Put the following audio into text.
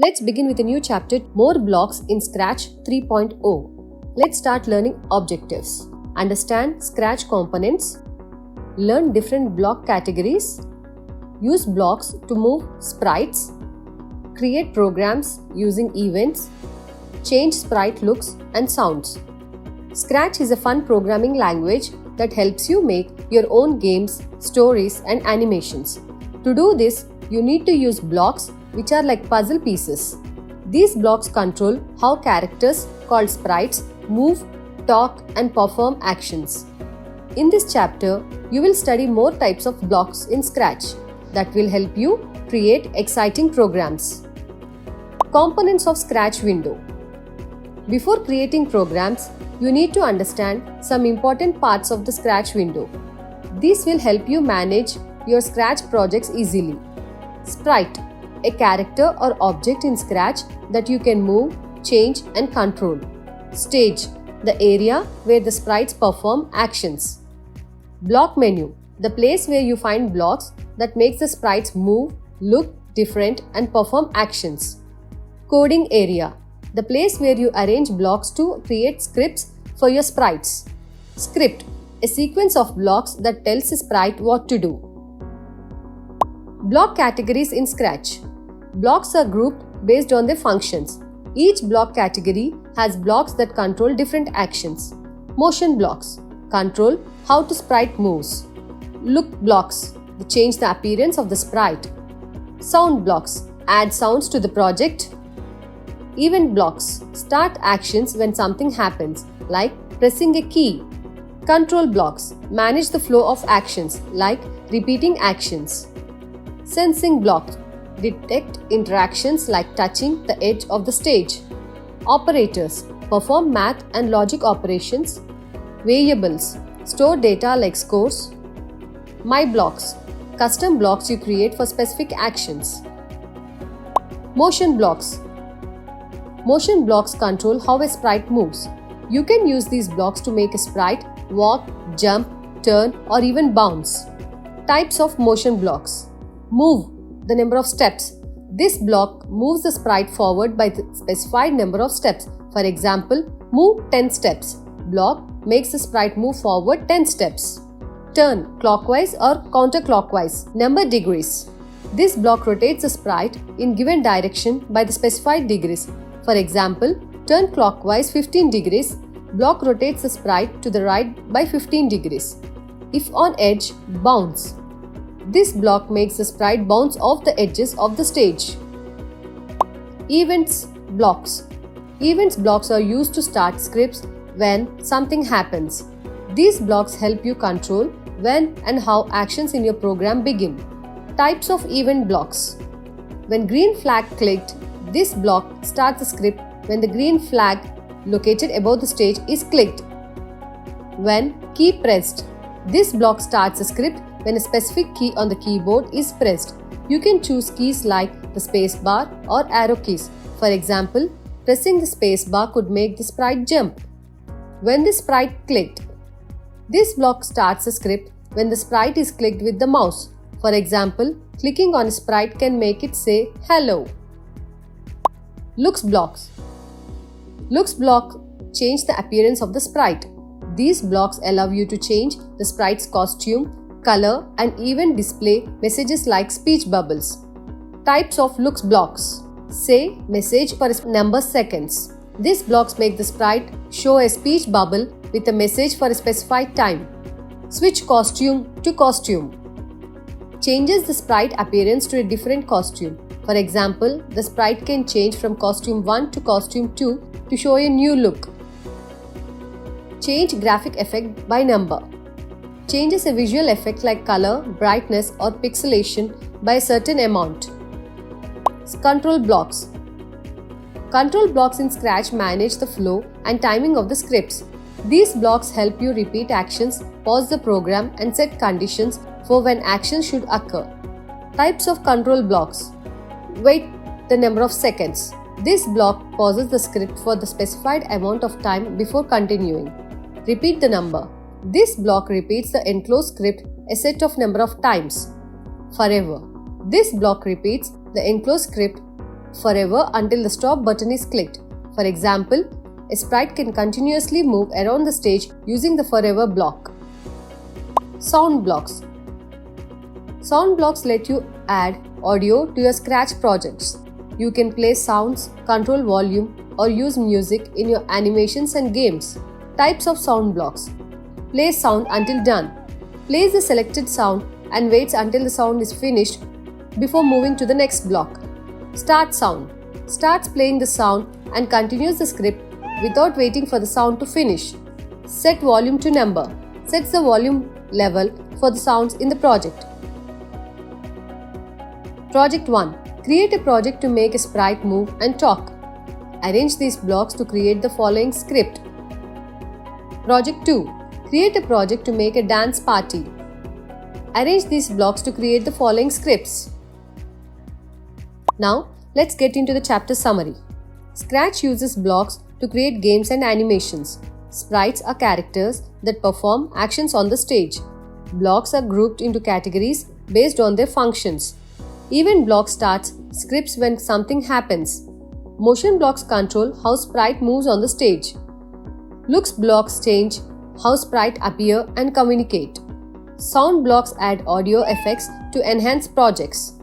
Let's begin with a new chapter, More Blocks in Scratch 3.0. Let's start learning objectives. Understand Scratch components. Learn different block categories. Use blocks to move sprites. Create programs using events. Change sprite looks and sounds. Scratch is a fun programming language that helps you make your own games, stories, and animations. To do this, you need to use blocks, which are like puzzle pieces. These blocks control how characters, called sprites, move, talk, and perform actions. In this chapter, you will study more types of blocks in Scratch that will help you create exciting programs. Components of Scratch window. Before creating programs, you need to understand some important parts of the Scratch window. These will help you manage your Scratch projects easily. Sprite, a character or object in Scratch that you can move, change, and control. Stage, the area where the sprites perform actions. Block menu, the place where you find blocks that makes the sprites move, look different, and perform actions. Coding area, the place where you arrange blocks to create scripts for your sprites. Script, a sequence of blocks that tells a sprite what to do. Block categories in Scratch. Blocks are grouped based on their functions. Each block category has blocks that control different actions. Motion blocks control how the sprite moves. Look blocks change the appearance of the sprite. Sound blocks add sounds to the project. Event blocks start actions when something happens, like pressing a key. Control blocks manage the flow of actions, like repeating actions. Sensing blocks detect interactions like touching the edge of the stage. Operators perform math and logic operations. Variables store data like scores. My blocks custom blocks you create for specific actions. Motion blocks control how a sprite moves. You can use these blocks to make a sprite walk, jump, turn, or even bounce. Types of motion blocks. Move, the number of steps. This block moves the sprite forward by the specified number of steps. For example, move 10 steps. Block makes the sprite move forward 10 steps. Turn, clockwise or counterclockwise. Number degrees. This block rotates the sprite in given direction by the specified degrees. For example, turn clockwise 15 degrees. Block rotates the sprite to the right by 15 degrees. If on edge, bounce. This block makes the sprite bounce off the edges of the stage. Events blocks. Events blocks are used to start scripts when something happens. These blocks help you control when and how actions in your program begin. Types of event blocks. When green flag clicked, this block starts the script when the green flag located above the stage is clicked. When key pressed, this block starts the script when a specific key on the keyboard is pressed. You can choose keys like the space bar or arrow keys. For example, pressing the space bar could make the sprite jump. When the sprite clicked, this block starts the script when the sprite is clicked with the mouse. For example, clicking on a sprite can make it say hello. Looks blocks. Looks block change the appearance of the sprite. These blocks allow you to change the sprite's costume, color, and even display messages like speech bubbles. Types of looks blocks. Say message per number seconds. These blocks make the sprite show a speech bubble with a message for a specified time. Switch costume to costume. Changes the sprite appearance to a different costume. For example, the sprite can change from costume 1 to costume 2 to show a new look. Change graphic effect by number. Changes a visual effect like color, brightness, or pixelation by a certain amount. Control blocks. Control blocks in Scratch manage the flow and timing of the scripts. These blocks help you repeat actions, pause the program, and set conditions for when actions should occur. Types of control blocks. Wait the number of seconds. This block pauses the script for the specified amount of time before continuing. Repeat the number. This block repeats the enclosed script a set of number of times. Forever. This block repeats the enclosed script forever until the stop button is clicked. For example, a sprite can continuously move around the stage using the forever block. Sound blocks. Sound blocks let you add audio to your Scratch projects. You can play sounds, control volume, or use music in your animations and games. Types of sound blocks. Play sound until done. Plays the selected sound and waits until the sound is finished before moving to the next block. Start sound. Starts playing the sound and continues the script without waiting for the sound to finish. Set volume to number. Sets the volume level for the sounds in the project. Project 1. Create a project to make a sprite move and talk. Arrange these blocks to create the following script. Project 2. Create a project to make a dance party. Arrange these blocks to create the following scripts. Now, let's get into the chapter summary. Scratch uses blocks to create games and animations. Sprites are characters that perform actions on the stage. Blocks are grouped into categories based on their functions. Event block starts scripts when something happens. Motion blocks control how sprite moves on the stage. Looks blocks change how sprite appear and communicate. Sound blocks add audio effects to enhance projects.